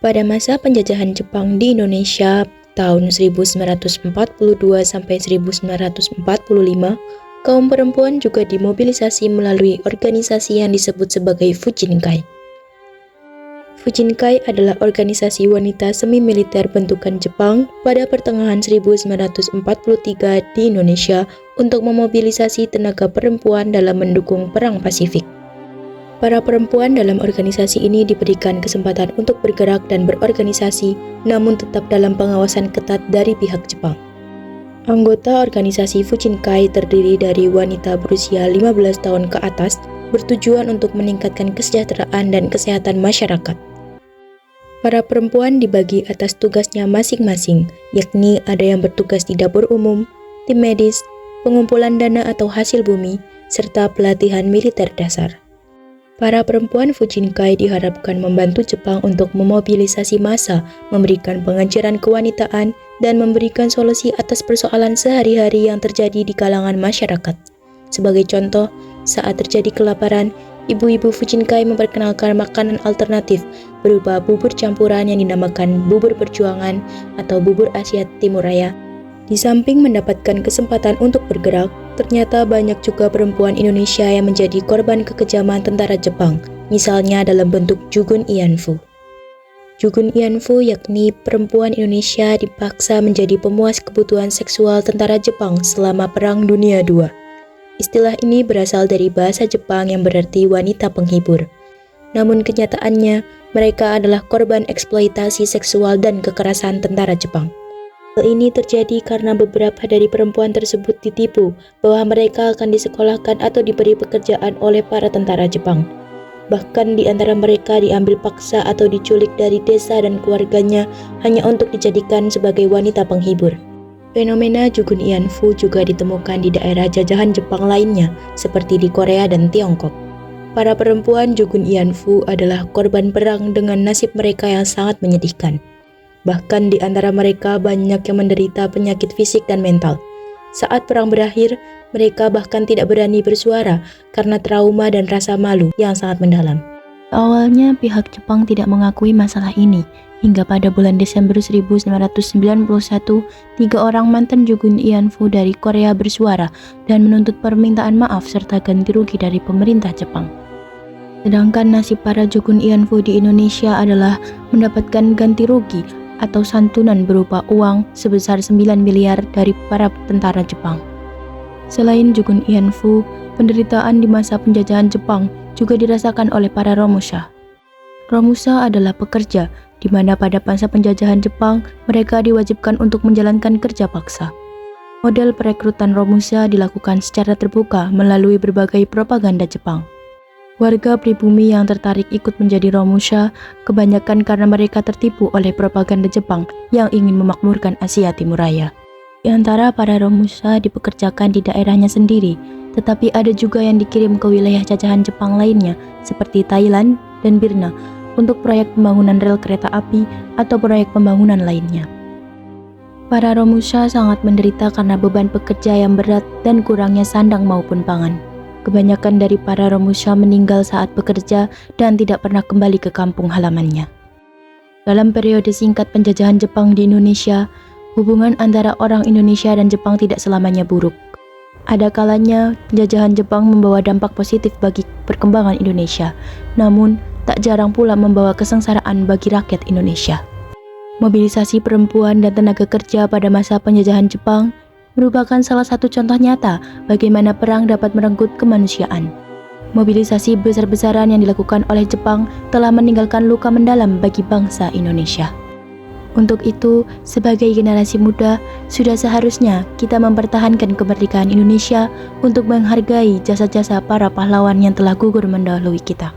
Pada masa penjajahan Jepang di Indonesia tahun 1942 sampai 1945, kaum perempuan juga dimobilisasi melalui organisasi yang disebut sebagai Fujinkai. Fujinkai adalah organisasi wanita semi-militer bentukan Jepang pada pertengahan 1943 di Indonesia untuk memobilisasi tenaga perempuan dalam mendukung Perang Pasifik. Para perempuan dalam organisasi ini diberikan kesempatan untuk bergerak dan berorganisasi, namun tetap dalam pengawasan ketat dari pihak Jepang. Anggota organisasi Fujinkai terdiri dari wanita berusia 15 tahun ke atas, bertujuan untuk meningkatkan kesejahteraan dan kesehatan masyarakat. Para perempuan dibagi atas tugasnya masing-masing, yakni ada yang bertugas di dapur umum, tim medis, pengumpulan dana atau hasil bumi, serta pelatihan militer dasar. Para perempuan Fujinkai diharapkan membantu Jepang untuk memobilisasi massa, memberikan pengajaran kewanitaan, dan memberikan solusi atas persoalan sehari-hari yang terjadi di kalangan masyarakat. Sebagai contoh, saat terjadi kelaparan, ibu-ibu Fujinkai memperkenalkan makanan alternatif berupa bubur campuran yang dinamakan bubur perjuangan atau bubur Asia Timur Raya. Di samping mendapatkan kesempatan untuk bergerak, ternyata banyak juga perempuan Indonesia yang menjadi korban kekejaman tentara Jepang, misalnya dalam bentuk Jugun Ianfu. Jugun Ianfu yakni perempuan Indonesia dipaksa menjadi pemuas kebutuhan seksual tentara Jepang selama Perang Dunia II. Istilah ini berasal dari bahasa Jepang yang berarti wanita penghibur. Namun kenyataannya, mereka adalah korban eksploitasi seksual dan kekerasan tentara Jepang. Hal ini terjadi karena beberapa dari perempuan tersebut ditipu bahwa mereka akan disekolahkan atau diberi pekerjaan oleh para tentara Jepang. Bahkan di antara mereka diambil paksa atau diculik dari desa dan keluarganya hanya untuk dijadikan sebagai wanita penghibur. Fenomena Jugun Ianfu juga ditemukan di daerah jajahan Jepang lainnya, seperti di Korea dan Tiongkok. Para perempuan Jugun Ianfu adalah korban perang dengan nasib mereka yang sangat menyedihkan. Bahkan di antara mereka banyak yang menderita penyakit fisik dan mental. Saat perang berakhir, mereka bahkan tidak berani bersuara karena trauma dan rasa malu yang sangat mendalam. Awalnya pihak Jepang tidak mengakui masalah ini, hingga pada bulan Desember 1991, 3 orang mantan Jugun Ianfu dari Korea bersuara dan menuntut permintaan maaf serta ganti rugi dari pemerintah Jepang. Sedangkan nasib para Jugun Ianfu di Indonesia adalah mendapatkan ganti rugi atau santunan berupa uang sebesar 9 miliar dari para tentara Jepang. Selain Jugun Ianfu, penderitaan di masa penjajahan Jepang juga dirasakan oleh para romusha. Romusha adalah pekerja, di mana pada masa penjajahan Jepang, mereka diwajibkan untuk menjalankan kerja paksa. Model perekrutan romusha dilakukan secara terbuka melalui berbagai propaganda Jepang. Warga pribumi yang tertarik ikut menjadi romusha kebanyakan karena mereka tertipu oleh propaganda Jepang yang ingin memakmurkan Asia Timur Raya. Di antara para romusha dipekerjakan di daerahnya sendiri, tetapi ada juga yang dikirim ke wilayah jajahan Jepang lainnya seperti Thailand dan Birma untuk proyek pembangunan rel kereta api atau proyek pembangunan lainnya. Para romusha sangat menderita karena beban pekerja yang berat dan kurangnya sandang maupun pangan. Kebanyakan dari para romusha meninggal saat bekerja dan tidak pernah kembali ke kampung halamannya. Dalam periode singkat penjajahan Jepang di Indonesia, hubungan antara orang Indonesia dan Jepang tidak selamanya buruk. Ada kalanya penjajahan Jepang membawa dampak positif bagi perkembangan Indonesia, namun tak jarang pula membawa kesengsaraan bagi rakyat Indonesia. Mobilisasi perempuan dan tenaga kerja pada masa penjajahan Jepang merupakan salah satu contoh nyata bagaimana perang dapat merenggut kemanusiaan. Mobilisasi besar-besaran yang dilakukan oleh Jepang telah meninggalkan luka mendalam bagi bangsa Indonesia. Untuk itu, sebagai generasi muda, sudah seharusnya kita mempertahankan kemerdekaan Indonesia untuk menghargai jasa-jasa para pahlawan yang telah gugur mendahului kita.